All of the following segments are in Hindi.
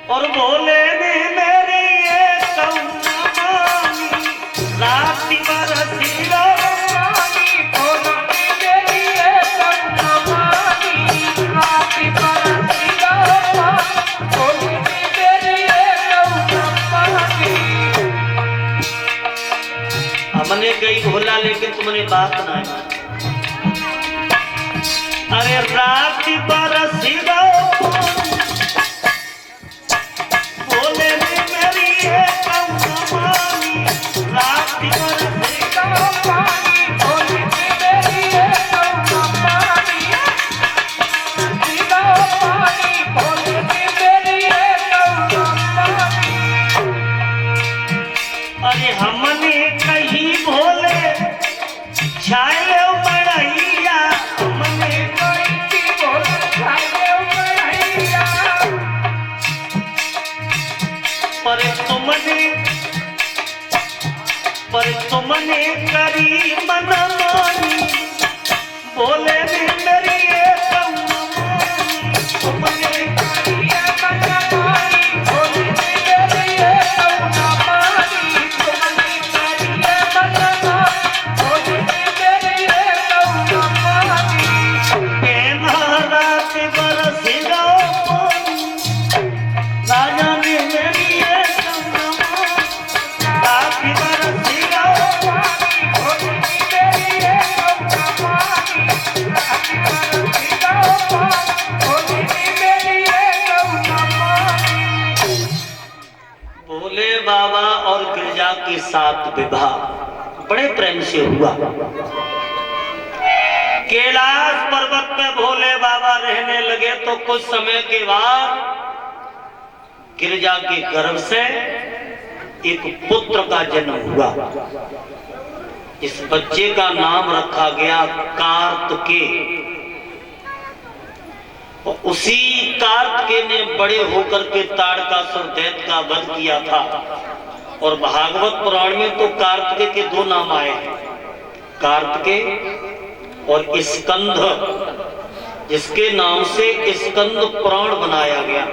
और बोले ने मेरी ये कौमानी राती बरसी रानी, बोले मेरी ये कौमानी राती बरसी रानी, बोले मेरी ये कौमानी। हमने गई भोला लेकिन तुमने बात ना है। अरे राती बरसी पर तुमने करी मनमानी, बोले भी मेरी ये कौमानी, तुमने करी मनमानी, बोले भी मेरी ये कौमानी, तुमने करी मनमानी, बोले भी मेरी ये कौमानी। कहना रात बरसी पानी, राजा ने मेरी ये बाबा और गिरजा के साथ विवाह बड़े प्रेम से हुआ। कैलाश पर्वत पे भोले बाबा रहने लगे तो कुछ समय के बाद गिरजा के गर्भ से एक पुत्र का जन्म हुआ। इस बच्चे का नाम रखा गया कार्तिकेय। उसी कार्तिकेय ने बड़े होकर के ताड़कासुर दैत्य का वध किया था। और भागवत पुराण में तो कार्तिकेय के दो नाम आए हैं, कार्तिकेय और स्कंद, जिसके नाम से स्कंद पुराण बनाया गया।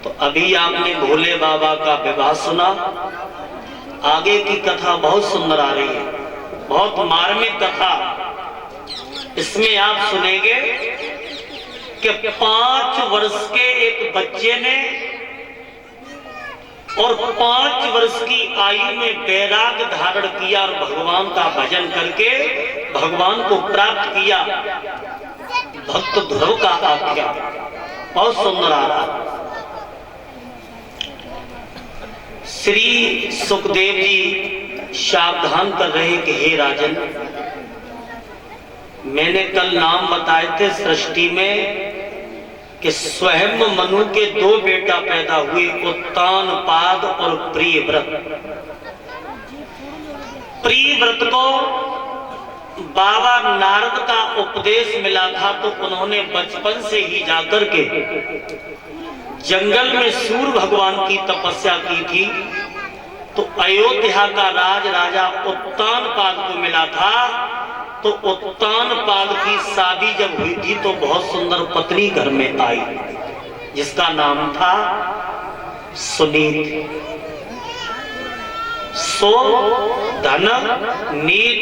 तो अभी आपने भोले बाबा का विवाह सुना, आगे की कथा बहुत सुंदर आ रही है, बहुत मार्मिक कथा। इसमें आप सुनेंगे कि 5 वर्ष के एक बच्चे ने और 5 वर्ष की आयु में वैराग्य धारण किया और भगवान का भजन करके भगवान को प्राप्त किया। भक्त ध्रुव का आख्या बहुत सुंदर आ रहा। श्री सुखदेव जी सावधान कर रहे कि हे राजन, मैंने कल नाम बताए थे सृष्टि में कि स्वयं मनु के 2 बेटा पैदा हुए, उत्तानपाद और प्रियव्रत। प्रियव्रत को बाबा नारद का उपदेश मिला था तो उन्होंने बचपन से ही जाकर के जंगल में सूर्य भगवान की तपस्या की थी। तो अयोध्या का राजा उत्तानपाद को मिला था। तो उत्तानपाद की शादी जब हुई थी तो बहुत सुंदर पत्नी घर में आई, जिसका नाम था सुनीत। सो धन नीत,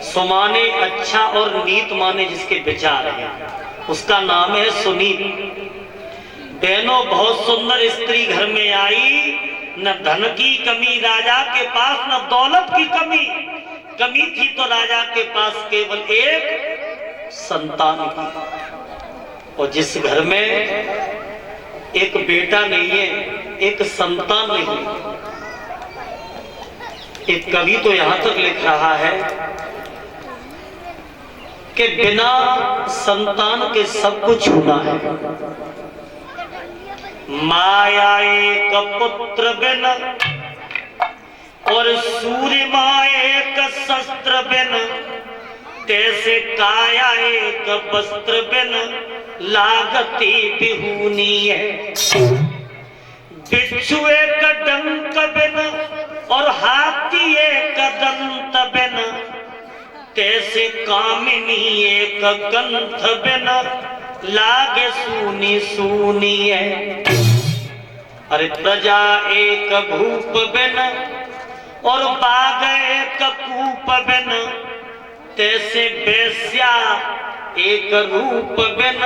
सुमाने अच्छा और नीत माने जिसके विचार हैं, उसका नाम है सुनीत। बहनों, बहुत सुंदर स्त्री घर में आई। न धन की कमी राजा के पास, न दौलत की कमी थी तो राजा के पास केवल एक संतान की। और जिस घर में एक बेटा नहीं है, एक संतान नहीं, एक कवि तो यहां तक लिख रहा है कि बिना संतान के सब कुछ होना है। माया एक पुत्र बिन और सूर्य माए एक शस्त्र बिन, तैसे काया एक वस्त्र बिन लागती बिहूनी है। बिच्छू एक डंक बिन और हाथी एक दंत बिन, तैसे कामिनी एक गंध बिन लागे सूनी सूनी है। अरे प्रजा एक भूप बिन और बाग एक कूप बिन, तैसे बेस्या एक रूप बिन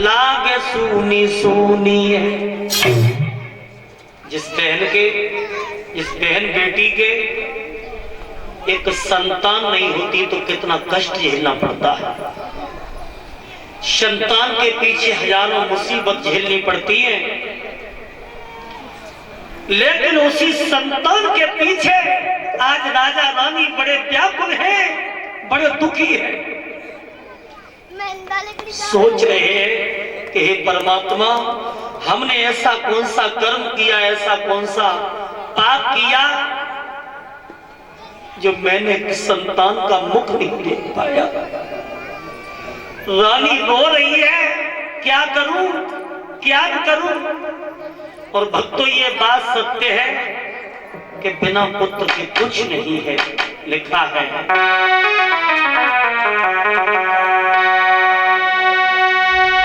लागे सूनी सूनी है। जिस बहन बेटी के एक संतान नहीं होती तो कितना कष्ट झेलना पड़ता है। संतान के पीछे हजारों मुसीबत झेलनी पड़ती है, लेकिन उसी संतान के पीछे आज राजा रानी बड़े व्याकुल हैं, बड़े दुखी हैं। सोच रहे हैं कि हे परमात्मा, हमने ऐसा कौन सा कर्म किया, ऐसा कौन सा पाप किया जो मैंने संतान का मुख नहीं देख पाया। रानी रो रही है, क्या करूं क्या करूं। और भक्तों, ये बात सत्य है कि बिना पुत्र के कुछ नहीं है। लिखा है